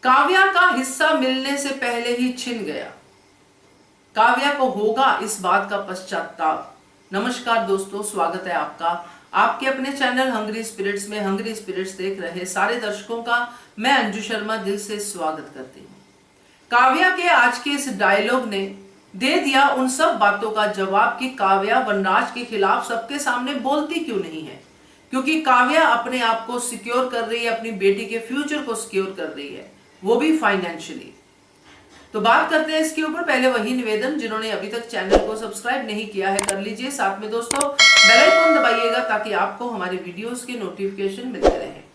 काव्या का हिस्सा मिलने से पहले ही छिन गया। काव्या को होगा इस बात का पश्चाताप। नमस्कार दोस्तों, स्वागत है आपका आपके अपने चैनल हंग्री स्पिरिट्स में। हंग्री स्पिरिट्स देख रहे सारे दर्शकों का मैं अंजू शर्मा दिल से स्वागत करती हूँ। काव्या के आज के इस डायलॉग ने दे दिया उन सब बातों का जवाब कि काव्या वनराज के खिलाफ सबके सामने बोलती क्यों नहीं है। क्योंकि काव्या अपने आप को सिक्योर कर रही है, अपनी बेटी के फ्यूचर को सिक्योर कर रही है, वो भी फाइनेंशियली। तो बात करते हैं इसके ऊपर। पहले वही निवेदन, जिन्होंने अभी तक चैनल को सब्सक्राइब नहीं किया है कर लीजिए। साथ में दोस्तों बेल आइकन दबाइएगा ताकि आपको हमारे वीडियोस के नोटिफिकेशन मिलते रहे।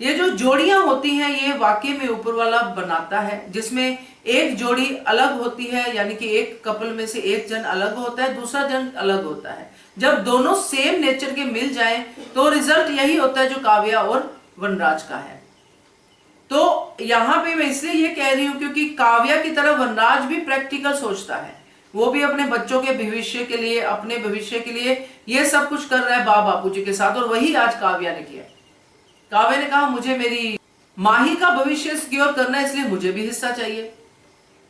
ये जो जोड़ियां होती हैं ये वाकई में ऊपर वाला बनाता है, जिसमें एक जोड़ी अलग होती है, यानी कि एक कपल में से एक जन अलग होता है, दूसरा जन अलग होता है। जब दोनों सेम नेचर के मिल जाएं तो रिजल्ट यही होता है जो काव्या और वनराज का है। तो यहां पे मैं इसलिए ये कह रही हूं क्योंकि काव्या की तरह वनराज भी प्रैक्टिकल सोचता है। वो भी अपने बच्चों के भविष्य के लिए, अपने भविष्य के लिए ये सब कुछ कर रहा है बाप बापूजी के साथ, और वही आज काव्या ने किया। काव्या ने कहा मुझे मेरी माही का भविष्य सिक्योर करना है, इसलिए मुझे भी हिस्सा चाहिए।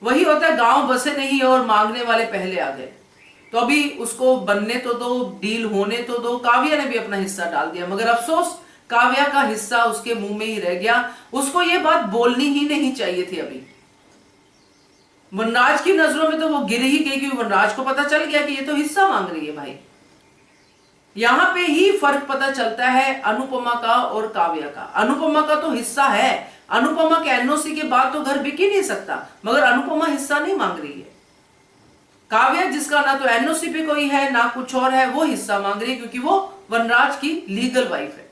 वही होता है, गांव बसे नहीं और मांगने वाले पहले आ गए। तो अभी उसको बनने तो दो, डील होने तो दो। काव्या ने भी अपना हिस्सा डाल दिया, मगर अफसोस काव्या का हिस्सा उसके मुंह में ही रह गया। उसको ये बात बोलनी ही नहीं चाहिए थी। अभी वनराज की नजरों में तो वो गिर ही गई, क्योंकि वनराज को पता चल गया कि ये तो हिस्सा मांग रही है भाई। यहां पे ही फर्क पता चलता है अनुपमा का और काव्या का। अनुपमा का तो हिस्सा है, अनुपमा के एनओसी के बाद तो घर बिक ही नहीं सकता, मगर अनुपमा हिस्सा नहीं मांग रही है। काव्या जिसका ना तो एनओसी पे कोई है ना कुछ और है, वो हिस्सा मांग रही है क्योंकि वो वनराज की लीगल वाइफ है।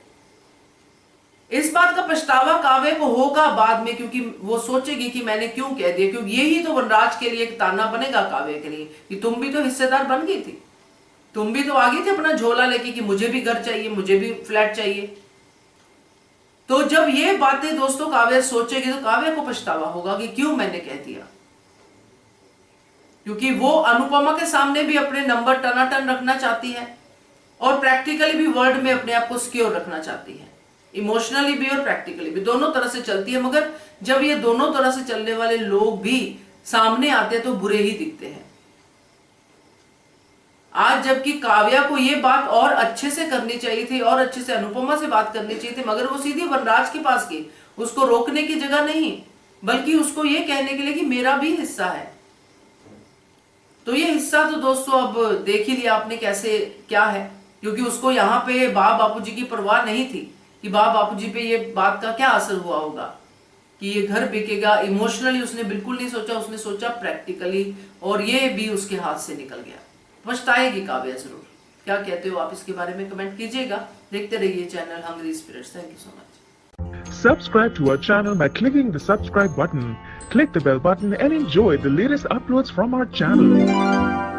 इस बात का पछतावा काव्या को होगा बाद में, क्योंकि वो सोचेगी कि मैंने क्यों कह दिया, क्योंकि यही तो वनराज के लिए एक ताना बनेगा काव्या के लिए कि तुम भी तो हिस्सेदार बन गई थी, तुम भी तो आ गई थी अपना झोला लेके कि मुझे भी घर चाहिए, मुझे भी फ्लैट चाहिए। तो जब ये बातें दोस्तों काव्या सोचेगी तो काव्या को पछतावा होगा कि क्यों मैंने कह दिया, क्योंकि वो अनुपमा के सामने भी अपने नंबर टनाटन रखना चाहती है और प्रैक्टिकली भी वर्ल्ड में अपने आप को सिक्योर रखना चाहती है। इमोशनली भी और प्रैक्टिकली भी, दोनों तरह से चलती है। मगर जब ये दोनों तरह से चलने वाले लोग भी सामने आते हैं तो बुरे ही दिखते हैं। आज जबकि काव्या को ये बात और अच्छे से करनी चाहिए थी, और अच्छे से अनुपमा से बात करनी चाहिए थी, मगर वो सीधी वनराज के पास गई, उसको रोकने की जगह नहीं, बल्कि उसको ये कहने के लिए कि मेरा भी हिस्सा है। तो ये हिस्सा तो दोस्तों अब देख ही लिया आपने कैसे क्या है, क्योंकि उसको यहाँ पे बाप बापूजी की परवाह नहीं थी कि बाप बापूजी पे ये बात का क्या असर हुआ होगा कि ये घर बिकेगा। इमोशनली उसने बिल्कुल नहीं सोचा, उसने सोचा प्रैक्टिकली, और ये भी उसके हाथ से निकल गया। पछताएगी काव्या जरूर। क्या कहते हो आप इसके बारे में कमेंट कीजिएगा। देखते रहिए channel hungry spirits. Thank you so much. Subscribe to our channel by clicking the subscribe button. Click the bell button and enjoy the latest uploads from our channel.